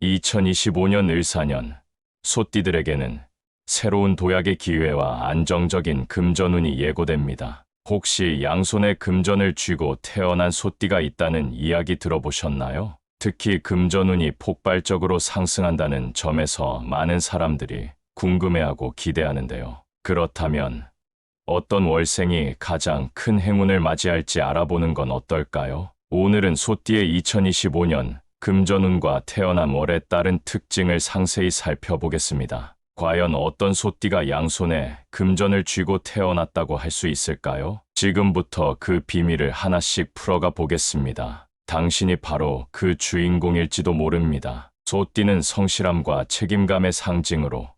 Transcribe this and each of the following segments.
2025년 을사년, 소띠들에게는 새로운 도약의 기회와 안정적인 금전운이 예고됩니다. 혹시 양손에 금전을 쥐고 태어난 소띠가 있다는 이야기 들어보셨나요? 특히 금전운이 폭발적으로 상승한다는 점에서 많은 사람들이 궁금해하고 기대하는데요. 그렇다면 어떤 월생이 가장 큰 행운을 맞이할지 알아보는 건 어떨까요? 오늘은 소띠의 2025년 금전운과 태어난 월에 따른 특징을 상세히 살펴보겠습니다. 과연 어떤 소띠가 양손에 금전을 쥐고 태어났다고 할 수 있을까요? 지금부터 그 비밀을 하나씩 풀어가 보겠습니다. 당신이 바로 그 주인공일지도 모릅니다. 소띠는 성실함과 책임감의 상징으로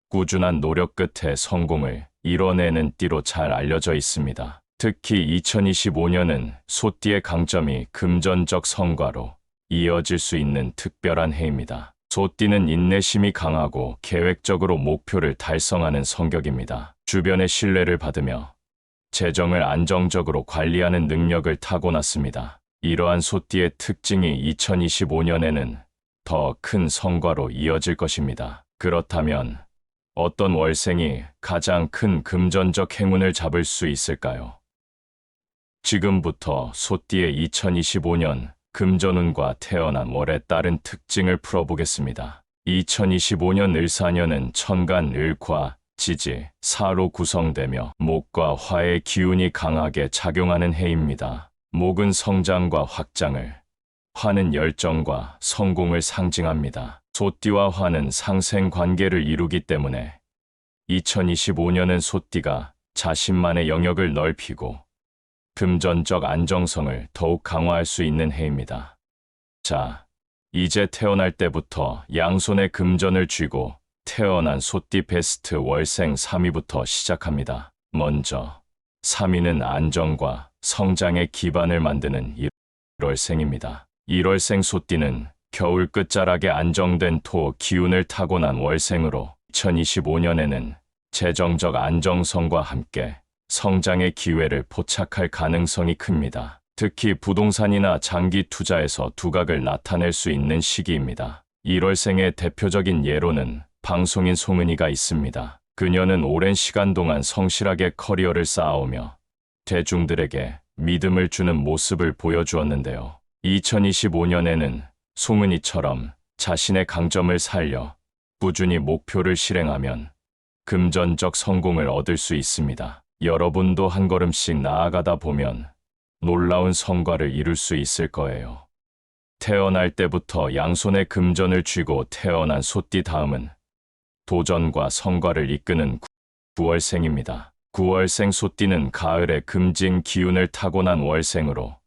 꾸준한 노력 끝에 성공을 이뤄내는 띠로 잘 알려져 있습니다. 특히 2025년은 소띠의 강점이 금전적 성과로 이어질 수 있는 특별한 해입니다. 소띠는 인내심이 강하고 계획적으로 목표를 달성하는 성격입니다. 주변의 신뢰를 받으며 재정을 안정적으로 관리하는 능력을 타고났습니다. 이러한 소띠의 특징이 2025년에는 더 큰 성과로 이어질 것입니다. 그렇다면 어떤 월생이 가장 큰 금전적 행운을 잡을 수 있을까요? 지금부터 소띠의 2025년 금전운과 태어난 월에 따른 특징을 풀어보겠습니다. 2025년 을사년은 천간, 을과, 지지, 사로 구성되며 목과 화의 기운이 강하게 작용하는 해입니다. 목은 성장과 확장을, 화는 열정과 성공을 상징합니다. 소띠와 화는 상생 관계를 이루기 때문에 2025년은 소띠가 자신만의 영역을 넓히고 금전적 안정성을 더욱 강화할 수 있는 해입니다. 자, 이제 태어날 때부터 양손에 금전을 쥐고 태어난 소띠 베스트 월생 3위부터 시작합니다. 먼저 3위는 안정과 성장의 기반을 만드는 1월생입니다. 1월생 소띠는 겨울 끝자락에 안정된 토 기운을 타고난 월생으로 2025년에는 재정적 안정성과 함께 성장의 기회를 포착할 가능성이 큽니다. 특히 부동산이나 장기 투자에서 두각을 나타낼 수 있는 시기입니다. 1월생의 대표적인 예로는 방송인 송은이가 있습니다. 그녀는 오랜 시간 동안 성실하게 커리어를 쌓아오며 대중들에게 믿음을 주는 모습을 보여주었는데요. 2025년에는 송은이처럼 자신의 강점을 살려 꾸준히 목표를 실행하면 금전적 성공을 얻을 수 있습니다. 여러분도 한 걸음씩 나아가다 보면 놀라운 성과를 이룰 수 있을 거예요. 태어날 때부터 양손에 금전을 쥐고 태어난 소띠 다음은 도전과 성과를 이끄는 9월생입니다. 9월생 소띠는 가을의 금진 기운을 타고난 월생으로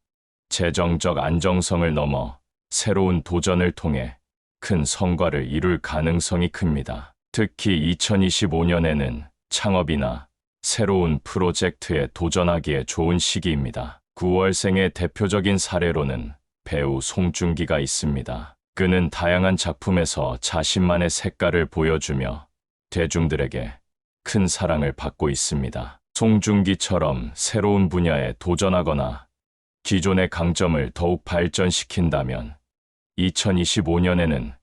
재정적 안정성을 넘어 새로운 도전을 통해 큰 성과를 이룰 가능성이 큽니다. 특히 2025년에는 창업이나 새로운 프로젝트에 도전하기에 좋은 시기입니다. 9월생의 대표적인 사례로는 배우 송중기가 있습니다. 그는 다양한 작품에서 자신만의 색깔을 보여주며 대중들에게 큰 사랑을 받고 있습니다. 송중기처럼 새로운 분야에 도전하거나 기존의 강점을 더욱 발전시킨다면 2025년에는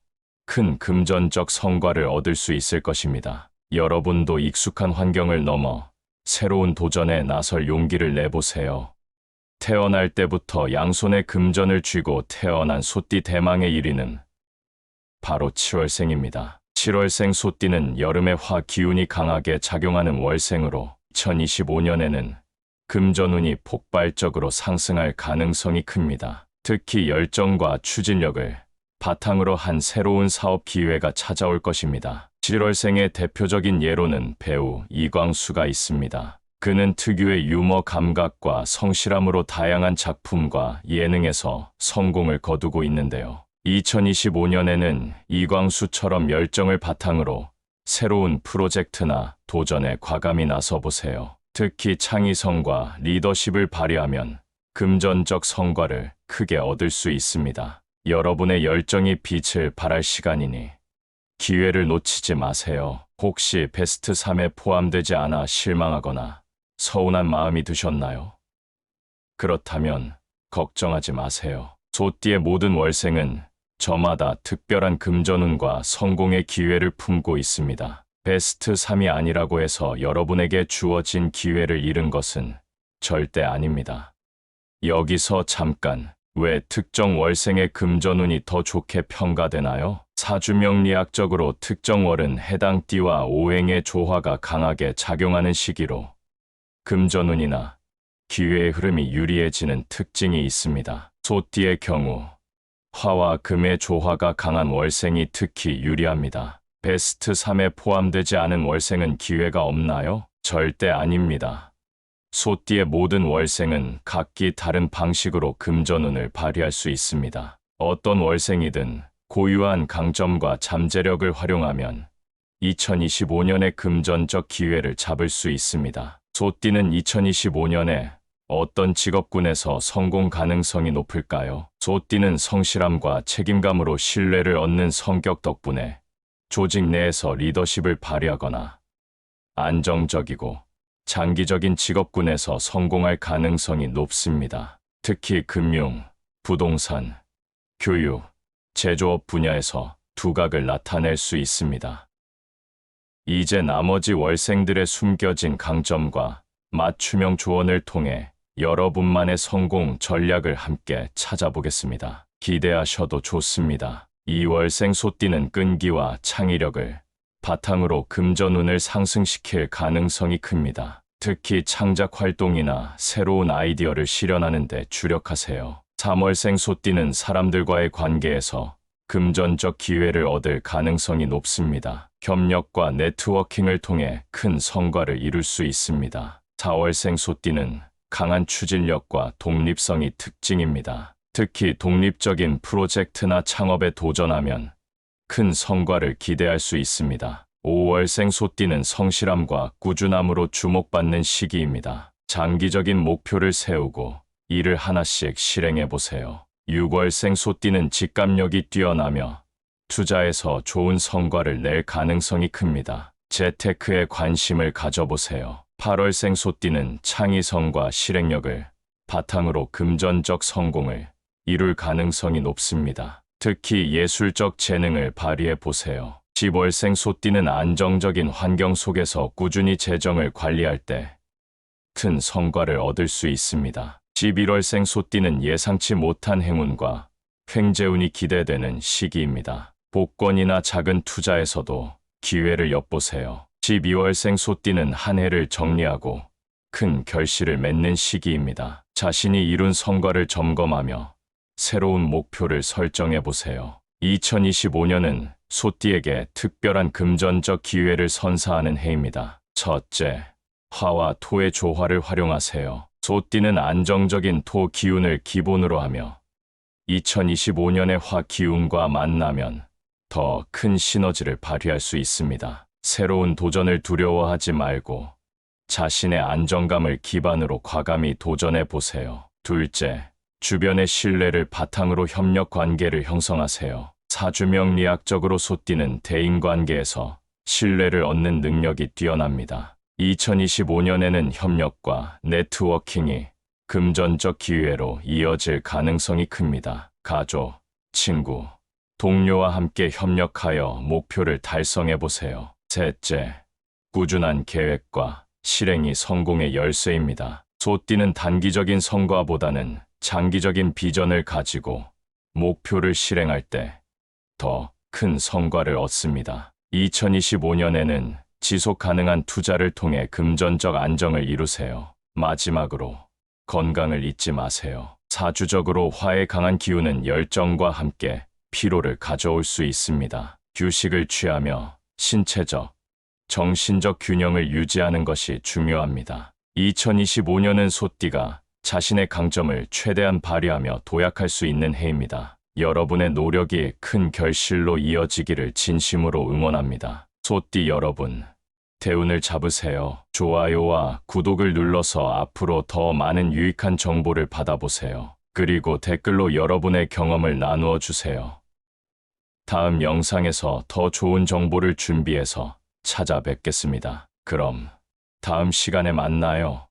큰 금전적 성과를 얻을 수 있을 것입니다. 여러분도 익숙한 환경을 넘어 새로운 도전에 나설 용기를 내보세요. 태어날 때부터 양손에 금전을 쥐고 태어난 소띠 대망의 1위는 바로 7월생입니다. 7월생 소띠는 여름의 화 기운이 강하게 작용하는 월생으로 2025년에는 금전운이 폭발적으로 상승할 가능성이 큽니다. 특히 열정과 추진력을 바탕으로 한 새로운 사업 기회가 찾아올 것입니다. 7월생의 대표적인 예로는 배우 이광수가 있습니다. 그는 특유의 유머 감각과 성실함으로 다양한 작품과 예능에서 성공을 거두고 있는데요. 2025년에는 이광수처럼 열정을 바탕으로 새로운 프로젝트나 도전에 과감히 나서보세요. 특히 창의성과 리더십을 발휘하면 금전적 성과를 크게 얻을 수 있습니다. 여러분의 열정이 빛을 발할 시간이니 기회를 놓치지 마세요. 혹시 베스트 3에 포함되지 않아 실망하거나 서운한 마음이 드셨나요? 그렇다면 걱정하지 마세요. 소띠의 모든 월생은 저마다 특별한 금전운과 성공의 기회를 품고 있습니다. 베스트 3이 아니라고 해서 여러분에게 주어진 기회를 잃은 것은 절대 아닙니다. 여기서 잠깐, 왜 특정 월생의 금전운이 더 좋게 평가되나요? 사주명리학적으로 특정 월은 해당 띠와 오행의 조화가 강하게 작용하는 시기로 금전운이나 기회의 흐름이 유리해지는 특징이 있습니다. 소띠의 경우 화와 금의 조화가 강한 월생이 특히 유리합니다. 베스트 3에 포함되지 않은 월생은 기회가 없나요? 절대 아닙니다. 소띠의 모든 월생은 각기 다른 방식으로 금전운을 발휘할 수 있습니다. 어떤 월생이든 고유한 강점과 잠재력을 활용하면 2025년의 금전적 기회를 잡을 수 있습니다. 소띠는 2025년에 어떤 직업군에서 성공 가능성이 높을까요? 소띠는 성실함과 책임감으로 신뢰를 얻는 성격 덕분에 조직 내에서 리더십을 발휘하거나 안정적이고 장기적인 직업군에서 성공할 가능성이 높습니다. 특히 금융, 부동산, 교육, 제조업 분야에서 두각을 나타낼 수 있습니다. 이제 나머지 월생들의 숨겨진 강점과 맞춤형 조언을 통해 여러분만의 성공 전략을 함께 찾아보겠습니다. 기대하셔도 좋습니다. 이 월생 소띠는 끈기와 창의력을 바탕으로 금전운을 상승시킬 가능성이 큽니다. 특히 창작 활동이나 새로운 아이디어를 실현하는 데 주력하세요. 3월생 소띠는 사람들과의 관계에서 금전적 기회를 얻을 가능성이 높습니다. 협력과 네트워킹을 통해 큰 성과를 이룰 수 있습니다. 4월생 소띠는 강한 추진력과 독립성이 특징입니다. 특히 독립적인 프로젝트나 창업에 도전하면 큰 성과를 기대할 수 있습니다. 5월생 소띠는 성실함과 꾸준함으로 주목받는 시기입니다. 장기적인 목표를 세우고 일을 하나씩 실행해 보세요. 6월생 소띠는 직감력이 뛰어나며 투자에서 좋은 성과를 낼 가능성이 큽니다. 재테크에 관심을 가져보세요. 8월생 소띠는 창의성과 실행력을 바탕으로 금전적 성공을 이룰 가능성이 높습니다. 특히 예술적 재능을 발휘해 보세요. 10월생 소띠는 안정적인 환경 속에서 꾸준히 재정을 관리할 때 큰 성과를 얻을 수 있습니다. 11월생 소띠는 예상치 못한 행운과 횡재운이 기대되는 시기입니다. 복권이나 작은 투자에서도 기회를 엿보세요. 12월생 소띠는 한 해를 정리하고 큰 결실을 맺는 시기입니다. 자신이 이룬 성과를 점검하며 새로운 목표를 설정해 보세요. 2025년은 소띠에게 특별한 금전적 기회를 선사하는 해입니다. 첫째, 화와 토의 조화를 활용하세요. 소띠는 안정적인 토 기운을 기본으로 하며 2025년의 화 기운과 만나면 더 큰 시너지를 발휘할 수 있습니다. 새로운 도전을 두려워하지 말고 자신의 안정감을 기반으로 과감히 도전해 보세요. 둘째, 주변의 신뢰를 바탕으로 협력 관계를 형성하세요. 사주명리학적으로 소띠는 대인관계에서 신뢰를 얻는 능력이 뛰어납니다. 2025년에는 협력과 네트워킹이 금전적 기회로 이어질 가능성이 큽니다. 가족, 친구, 동료와 함께 협력하여 목표를 달성해 보세요. 셋째, 꾸준한 계획과 실행이 성공의 열쇠입니다. 소띠는 단기적인 성과보다는 장기적인 비전을 가지고 목표를 실행할 때 더 큰 성과를 얻습니다. 2025년에는 지속 가능한 투자를 통해 금전적 안정을 이루세요. 마지막으로 건강을 잊지 마세요. 사주적으로 화에 강한 기운은 열정과 함께 피로를 가져올 수 있습니다. 휴식을 취하며 신체적, 정신적 균형을 유지하는 것이 중요합니다. 2025년은 소띠가 자신의 강점을 최대한 발휘하며 도약할 수 있는 해입니다. 여러분의 노력이 큰 결실로 이어지기를 진심으로 응원합니다. 소띠 여러분, 대운을 잡으세요. 좋아요와 구독을 눌러서 앞으로 더 많은 유익한 정보를 받아보세요. 그리고 댓글로 여러분의 경험을 나누어 주세요. 다음 영상에서 더 좋은 정보를 준비해서 찾아뵙겠습니다. 그럼 다음 시간에 만나요.